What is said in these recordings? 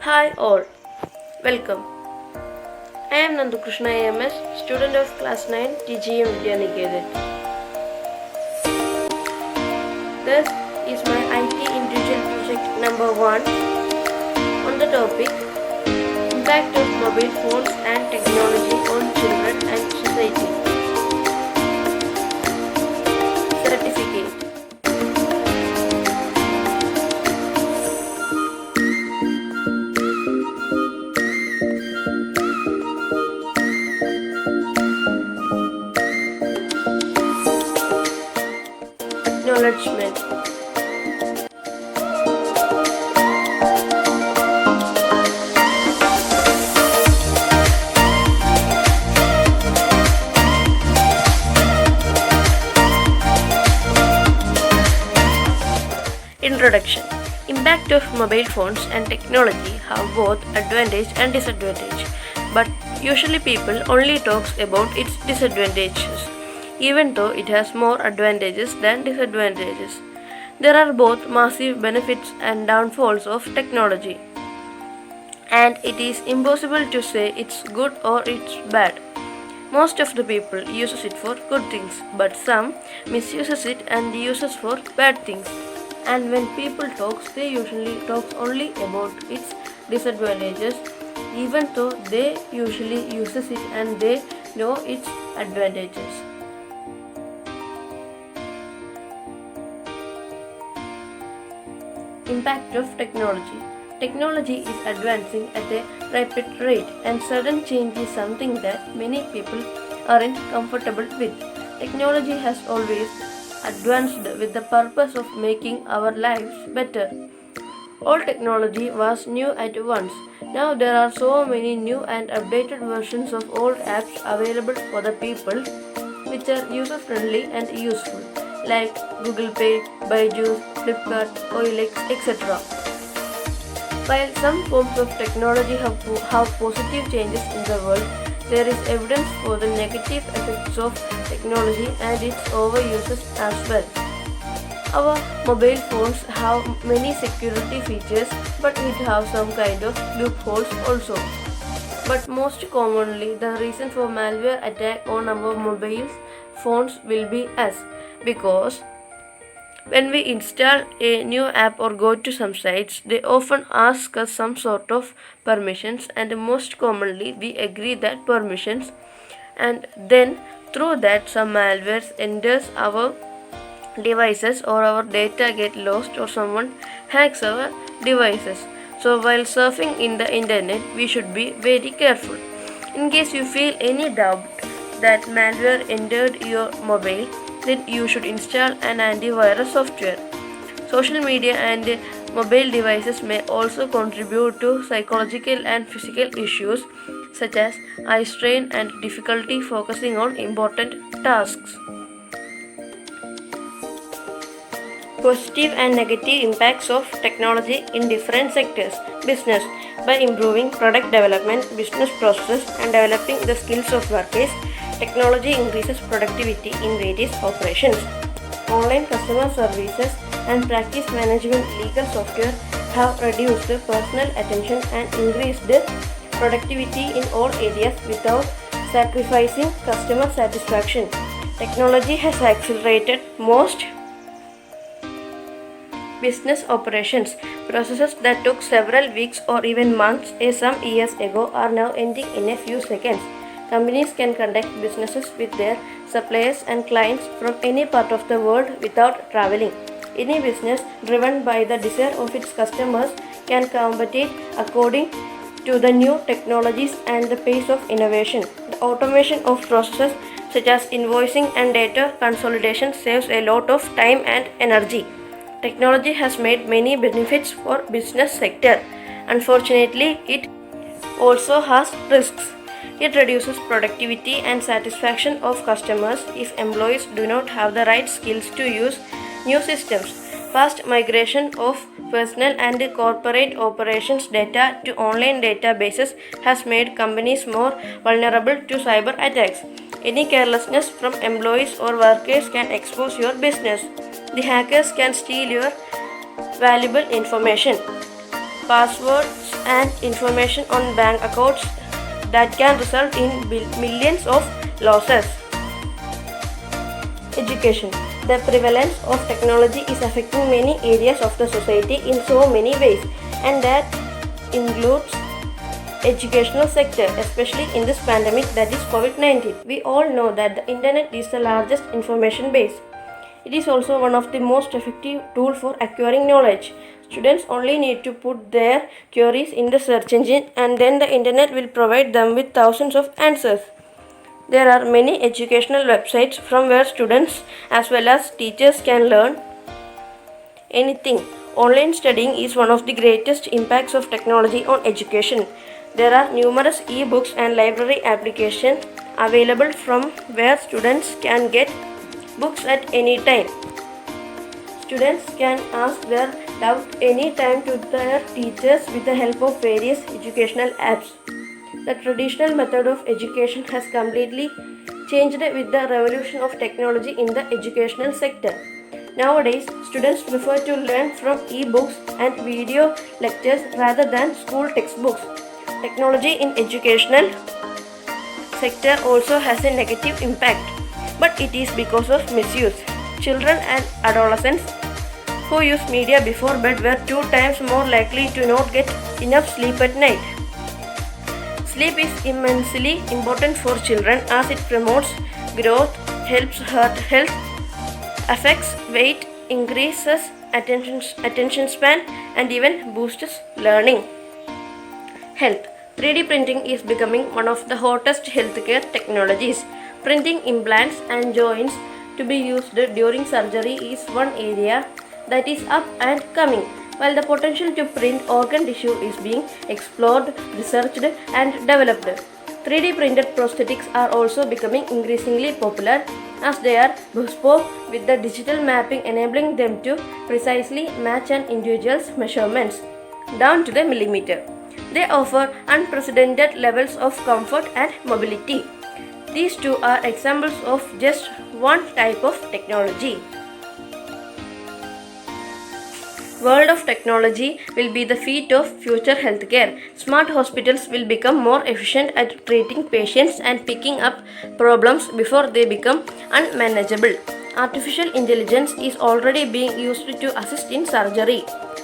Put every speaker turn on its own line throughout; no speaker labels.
Hi all, welcome. I am Nandukrishna AMS, student of class 9 TGM Vidyaniketan. This is my IT individual project number 1 on the topic Impact of Mobile Phones and Technology on Children and Society. Certificate. Acknowledgement. Introduction. Impact of mobile phones and technology have both advantage and disadvantage, but usually people only talks about its disadvantages, even though it has more advantages than disadvantages. There are both massive benefits and downfalls of technology, and it is impossible to say it's good or it's bad. Most of the people uses it for good things, but some misuses it and uses for bad things. And when people talks, they usually talks only about its disadvantages, even though they usually uses it and they know its advantages. Impact of technology. Technology is advancing at a rapid rate, and sudden change is something that many people aren't comfortable with. Technology has always advanced with the purpose of making our lives better. All technology was new at once. Now there are so many new and updated versions of old apps available for the people, which are user friendly and useful, like Google Pay, Byju's, Flipkart, OLX, etc. While some forms of technology have positive changes in the world, there is evidence for the negative effects of technology and its overuses as well. Our mobile phones have many security features, but it have some kind of loopholes also. But most commonly, the reason for malware attack on our mobile phones will be us, because when we install a new app or go to some sites, they often ask us some sort of permissions, and most commonly we agree that permissions, and then through that some malware enters our devices or our data get lost or someone hacks our devices. So while surfing in the internet, we should be very careful. In case you feel any doubt that malware entered your mobile, then you should install an antivirus software. Social media and mobile devices may also contribute to psychological and physical issues such as eye strain and difficulty focusing on important tasks. Positive and negative impacts of technology in different sectors. Business. By improving product development, business processes, and developing the skills of workers, technology increases productivity in various operations. Online customer services and practice management legal software have reduced personal attention and increased productivity in all areas without sacrificing customer satisfaction. Technology has accelerated most business operations. Processes that took several weeks or even months some years ago are now ending in a few seconds. Companies can conduct businesses with their suppliers and clients from any part of the world without traveling. Any business driven by the desire of its customers can compete according to the new technologies and the pace of innovation. The automation of processes such as invoicing and data consolidation saves a lot of time and energy. Technology has made many benefits for business sector. Unfortunately, it also has risks. It reduces productivity and satisfaction of customers if employees do not have the right skills to use new systems. Fast migration of personal and corporate operations data to online databases has made companies more vulnerable to cyber attacks. Any carelessness from employees or workers can expose your business. The hackers can steal your valuable information. passwords, and information on bank accounts that can result in millions of losses. Education. The prevalence of technology is affecting many areas of the society in so many ways, and that includes educational sector, especially in this pandemic that is COVID-19. We all know that the internet is the largest information base. It is also one of the most effective tools for acquiring knowledge. Students only need to put their queries in the search engine, and then the internet will provide them with thousands of answers. There are many educational websites from where students as well as teachers can learn anything. Online studying is one of the greatest impacts of technology on education. There are numerous e-books and library applications available from where students can get books at any time. Students can ask their doubt any time to their teachers with the help of various educational apps. The traditional method of education has completely changed with the revolution of technology in the educational sector. Nowadays, students prefer to learn from e-books and video lectures rather than school textbooks. Technology in educational sector also has a negative impact, but it is because of misuse. Children and adolescents who use media before bed were 2 times more likely to not get enough sleep at night. Sleep is immensely important for children as it promotes growth, helps heart health, affects weight, increases attention span, and even boosts learning. Health. 3D printing is becoming one of the hottest healthcare technologies. Printing implants and joints to be used during surgery is one area that is up and coming, while the potential to print organ tissue is being explored, researched, and developed. 3D printed prosthetics are also becoming increasingly popular as they are bespoke with the digital mapping enabling them to precisely match an individual's measurements down to the millimeter. They offer unprecedented levels of comfort and mobility. These two are examples of just one type of technology. World of technology will be the feat of future healthcare. Smart hospitals will become more efficient at treating patients and picking up problems before they become unmanageable. Artificial intelligence is already being used to assist in surgery,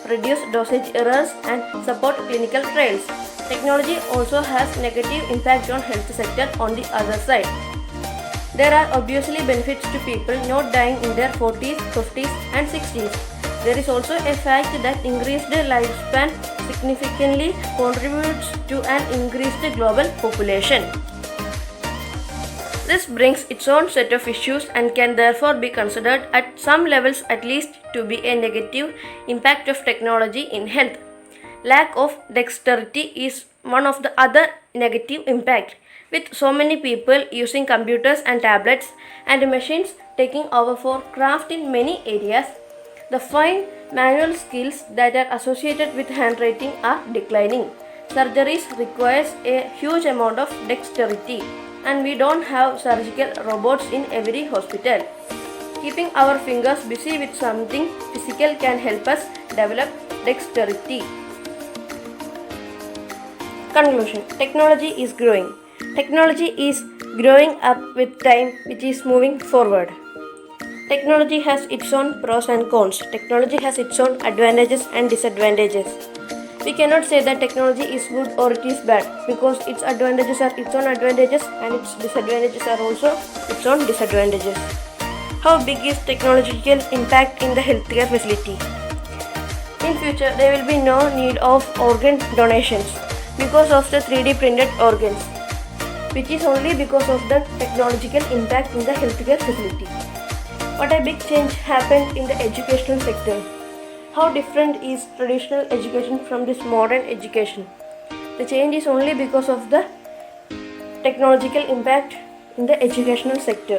reduce dosage errors, and support clinical trials. Technology also has negative impact on health sector on the other side. There are obviously benefits to people not dying in their 40s, 50s, and 60s. There is also a fact that increased lifespan significantly contributes to an increased global population. This brings its own set of issues and can therefore be considered at some levels at least to be a negative impact of technology in health. Lack of dexterity is one of the other negative impact. With so many people using computers and tablets and machines taking over for craft in many areas, the fine manual skills that are associated with handwriting are declining. Surgeries requires a huge amount of dexterity, and we don't have surgical robots in every hospital. Keeping our fingers busy with something physical can help us develop dexterity. Conclusion. Technology is growing. Technology is growing up with time, which is moving forward. Technology has its own pros and cons. Technology has its own advantages and disadvantages. We cannot say that technology is good or it is bad because its advantages are its own advantages and its disadvantages are also its own disadvantages. How big is technological impact in the healthcare facility? In future, there will be no need of organ donations because of the 3D printed organs, which is only because of the technological impact in the healthcare facility. What a big change happened in the educational sector. How different is traditional education from this modern education? The change is only because of the technological impact in the educational sector.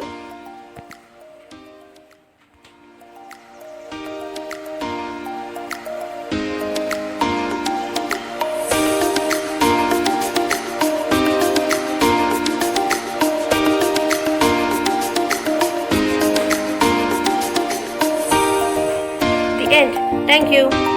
End. Thank you.